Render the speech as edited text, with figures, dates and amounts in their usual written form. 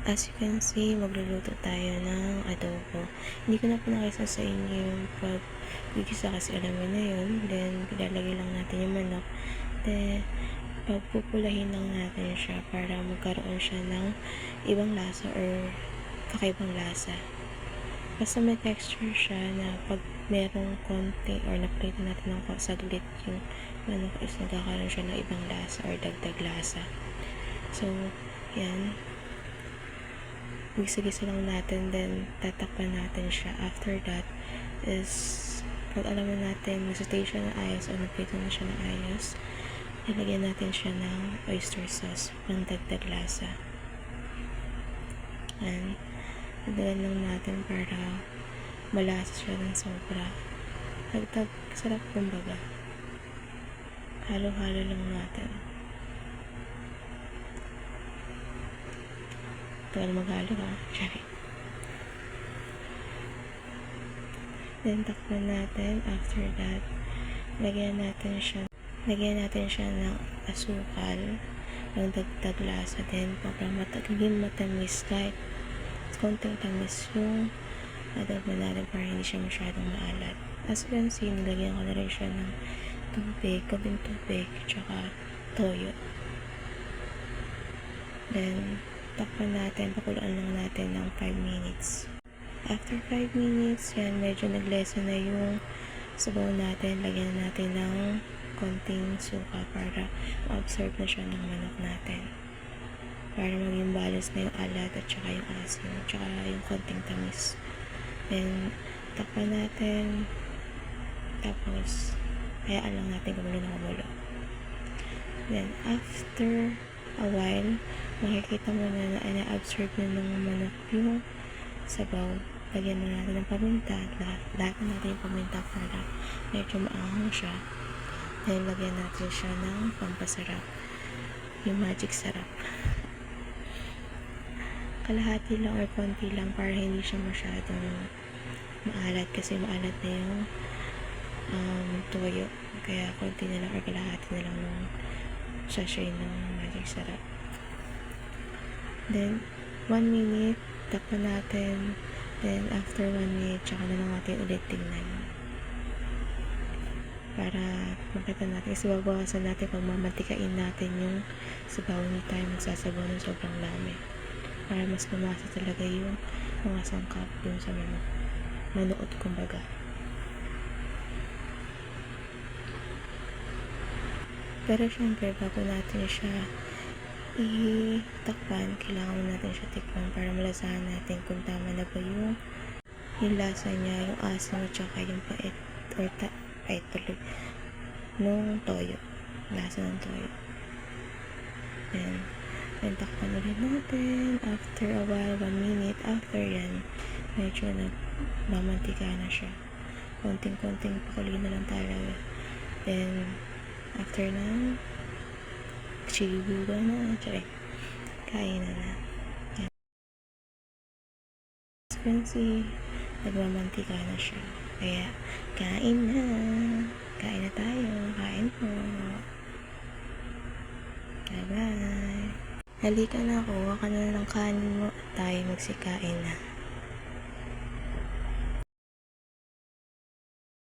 As you can see, magluluto tayo ng adobo. Hindi ko na po nakisa sa inyo yung pag-gigisa kasi alam mo na yun. Then, ilalagay lang natin yung manok. Then, pagpupulahin lang natin siya para magkaroon siya ng ibang lasa or kakaibang lasa. Basta may texture siya na pag merong konti or napalitan natin ng saglit yung manok is nagkakaroon siya ng ibang lasa or dagdag lasa. So, yan. Gisa-gisa lang natin, then tatakpan natin siya. After that is, pag alam na natin, nasa-stay siya ng ayos o napito na siya ng ayos, ilagyan natin siya ng oyster sauce, pang dagdag lasa. And, dagdagan lang natin para malasa siya ng sobra. Dagdag, sarap kumbaga. Halo-halo lang natin. Tagal maghalo ha. Sorry. Then, takpan natin. After that, lagyan natin siya ng asukal, ng dagdag lasa. Then, para maging matamis, kahit konting tamis yung adobo natin para hindi siya masyadong maalat. As you can see, nilagyan ko na rin siya ng tubig, kabing tubig, tsaka toyo. Then, takpan natin, pakuluan lang natin ng 5 minutes. After 5 minutes, yan, medyo naglesa na yung sabaw natin. Lagyan natin ng konting suka para ma-absorb na siya ng manok natin. Para maging balance na yung alat at saka yung asin, at saka yung konting tamis. Then, takpan natin. Tapos, hayaan lang natin kumulo na kumulo. Then, after a while, makikita mo na na-absorb na ng manok yung sabaw. Lagyan na natin ng paminta. Lahat na natin yung paminta para medyo maanghang siya. Then, lagyan natin siya ng pampasarap. Yung magic sarap. Kalahati lang or konti lang para hindi siya masyadong maalat kasi maalat na yung toyo. Kaya konti na lang or kalahati na lang ng sachet ng magic sarap. Then, 1 minute, takpan natin. Then, after 1 minute, tsaka na lang natin ulit tingnan. Para makita natin. Kasi babawasan natin pag mamantikain natin yung sabaw. Hindi tayo magsasabaw ng sobrang dami. Para mas lumasa talaga yung mga sangkap dun sa manok. Manuot kumbaga. Pero syempre, bago natin siya itakpan, kailangan natin siya tikman para malasahan natin kung tama na ba yung lasa niya, yung asin at saka yung pait or pait tuloy nung toyo, lasa ng toyo. Then takpan ulit natin. After a while, 1 minute after yan, medyo nagmamantika na siya, konting pakuloy na lang talaga. Then after na, chiguga na, kain na na. Yan. As you can see, nagmamantika na siya. Kaya, kain na. Kain na tayo. Kain po. Bye-bye. Halika na, kuha ka na ng kanin mo at tayo magsikain na.